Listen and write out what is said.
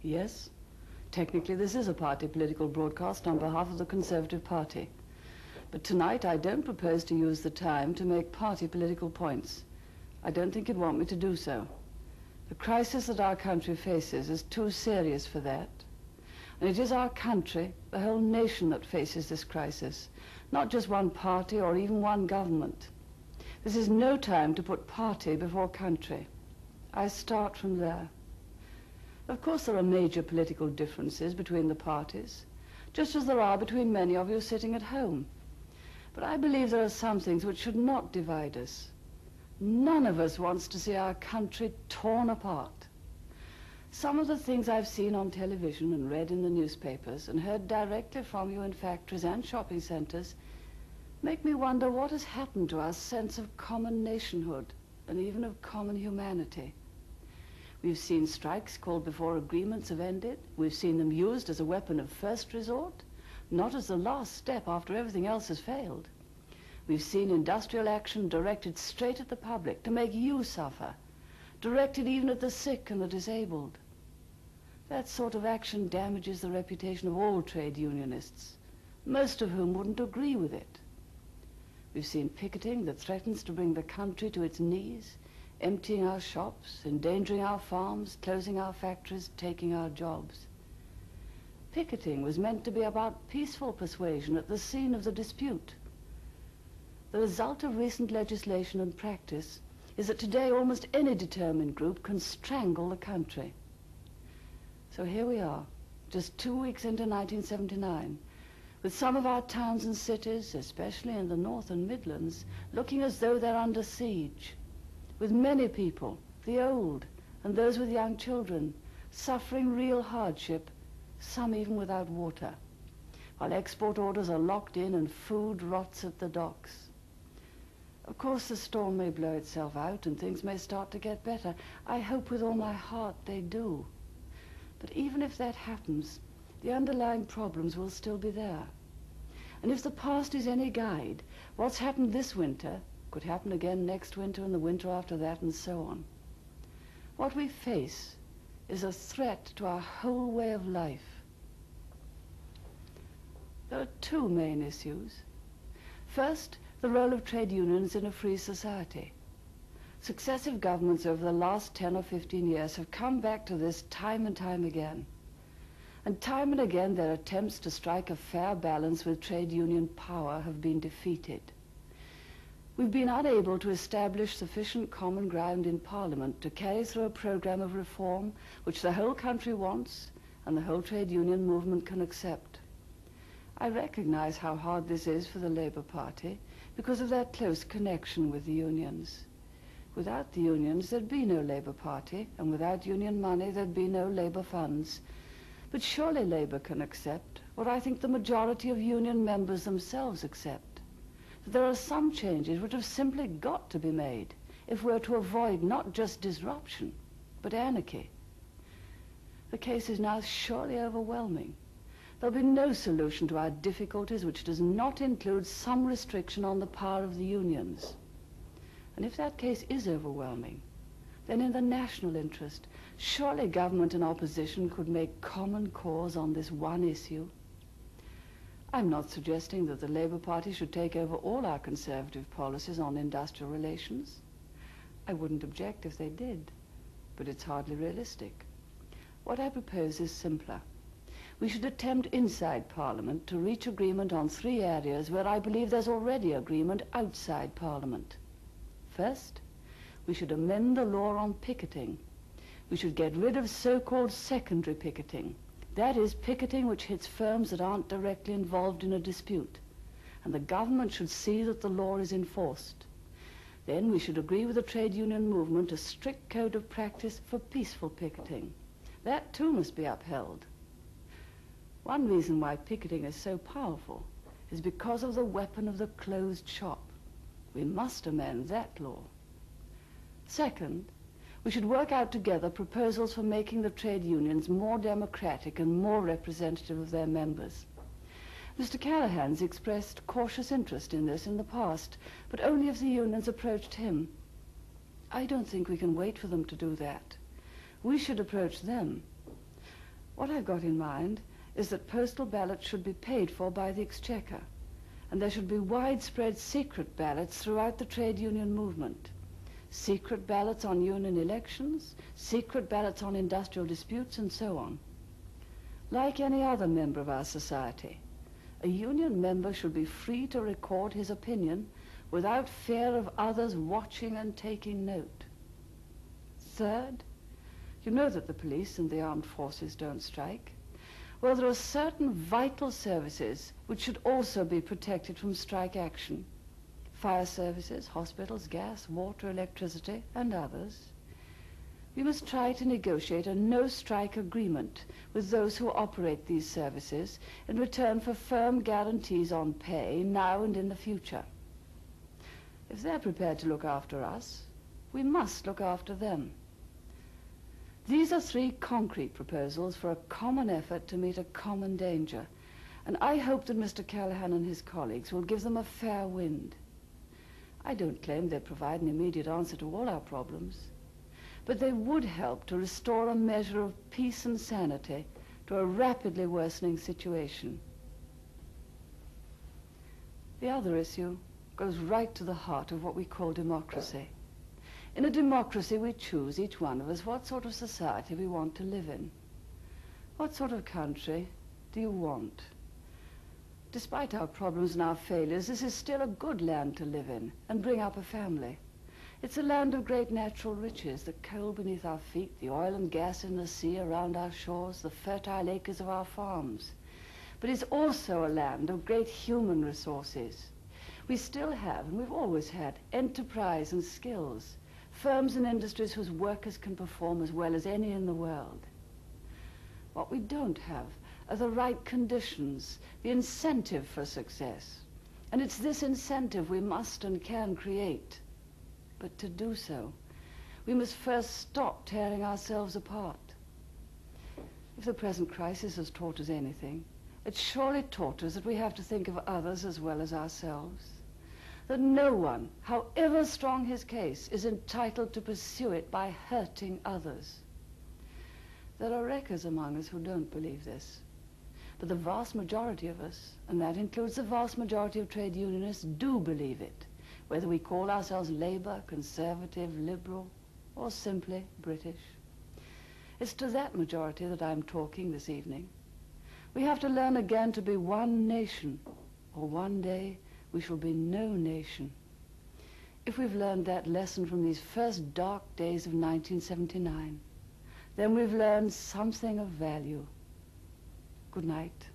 Yes, technically this is a party political broadcast on behalf of the Conservative Party. But tonight I don't propose to use the time to make party political points. I don't think you'd want me to do so. The crisis that our country faces is too serious for that. And it is our country, the whole nation, that faces this crisis, not just one party or even one government. This is no time to put party before country. I start from there. Of course there are major political differences between the parties, just as there are between many of you sitting at home. But I believe there are some things which should not divide us. None of us wants to see our country torn apart. Some of the things I've seen on television and read in the newspapers and heard directly from you in factories and shopping centres make me wonder what has happened to our sense of common nationhood and even of common humanity. We've seen strikes called before agreements have ended. We've seen them used as a weapon of first resort, not as the last step after everything else has failed. We've seen industrial action directed straight at the public to make you suffer, directed even at the sick and the disabled. That sort of action damages the reputation of all trade unionists, most of whom wouldn't agree with it. We've seen picketing that threatens to bring the country to its knees, emptying our shops, endangering our farms, closing our factories, taking our jobs. Picketing was meant to be about peaceful persuasion at the scene of the dispute. The result of recent legislation and practice is that today almost any determined group can strangle the country. So here we are, just 2 weeks into 1979, with some of our towns and cities, especially in the North and Midlands, looking as though they're under siege, with many people, the old and those with young children, suffering real hardship, some even without water, while export orders are locked in and food rots at the docks. Of course, the storm may blow itself out and things may start to get better. I hope with all my heart they do. But even if that happens, the underlying problems will still be there. And if the past is any guide, what's happened this winter could happen again next winter and the winter after that and so on. What we face is a threat to our whole way of life. There are two main issues. First, the role of trade unions in a free society. Successive governments over the last 10 or 15 years have come back to this time and time again. And again their attempts to strike a fair balance with trade union power have been defeated. We've been unable to establish sufficient common ground in Parliament to carry through a program of reform which the whole country wants and the whole trade union movement can accept. I recognize how hard this is for the Labour Party because of their close connection with the unions. Without the unions, there'd be no Labour Party, and without union money, there'd be no Labour funds. But surely Labour can accept what I think the majority of union members themselves accept, that there are some changes which have simply got to be made if we're to avoid not just disruption, but anarchy. The case is now surely overwhelming. There'll be no solution to our difficulties which does not include some restriction on the power of the unions. And if that case is overwhelming, then in the national interest, surely government and opposition could make common cause on this one issue. I'm not suggesting that the Labour Party should take over all our conservative policies on industrial relations. I wouldn't object if they did, but it's hardly realistic. What I propose is simpler. We should attempt inside Parliament to reach agreement on 3 areas where I believe there's already agreement outside Parliament. First, we should amend the law on picketing. We should get rid of so-called secondary picketing. That is, picketing which hits firms that aren't directly involved in a dispute. And the government should see that the law is enforced. Then we should agree with the trade union movement a strict code of practice for peaceful picketing. That too must be upheld. One reason why picketing is so powerful is because of the weapon of the closed shop. We must amend that law. Second, we should work out together proposals for making the trade unions more democratic and more representative of their members. Mr. Callaghan's expressed cautious interest in this in the past, but only if the unions approached him. I don't think we can wait for them to do that. We should approach them. What I've got in mind is that postal ballots should be paid for by the Exchequer, and there should be widespread secret ballots throughout the trade union movement. Secret ballots on union elections, secret ballots on industrial disputes, and so on. Like any other member of our society, a union member should be free to record his opinion without fear of others watching and taking note. Third, you know that the police and the armed forces don't strike. Well, there are certain vital services which should also be protected from strike action. Fire services, hospitals, gas, water, electricity, and others. We must try to negotiate a no-strike agreement with those who operate these services in return for firm guarantees on pay now and in the future. If they're prepared to look after us, we must look after them. These are 3 concrete proposals for a common effort to meet a common danger, and I hope that Mr. Callahan and his colleagues will give them a fair wind. I don't claim they provide an immediate answer to all our problems, but they would help to restore a measure of peace and sanity to a rapidly worsening situation. The other issue goes right to the heart of what we call democracy. In a democracy, we choose, each one of us, what sort of society we want to live in. What sort of country do you want? Despite our problems and our failures, this is still a good land to live in and bring up a family. It's a land of great natural riches, the coal beneath our feet, the oil and gas in the sea around our shores, the fertile acres of our farms. But it's also a land of great human resources. We still have, and we've always had, enterprise and skills, firms and industries whose workers can perform as well as any in the world. What we don't have are the right conditions, the incentive for success. And it's this incentive we must and can create. But to do so, we must first stop tearing ourselves apart. If the present crisis has taught us anything, it surely taught us that we have to think of others as well as ourselves. That no one, however strong his case, is entitled to pursue it by hurting others. There are wreckers among us who don't believe this. But the vast majority of us, and that includes the vast majority of trade unionists, do believe it, whether we call ourselves Labour, Conservative, Liberal, or simply British. It's to that majority that I'm talking this evening. We have to learn again to be one nation, or one day we shall be no nation. If we've learned that lesson from these first dark days of 1979, then we've learned something of value. Good night.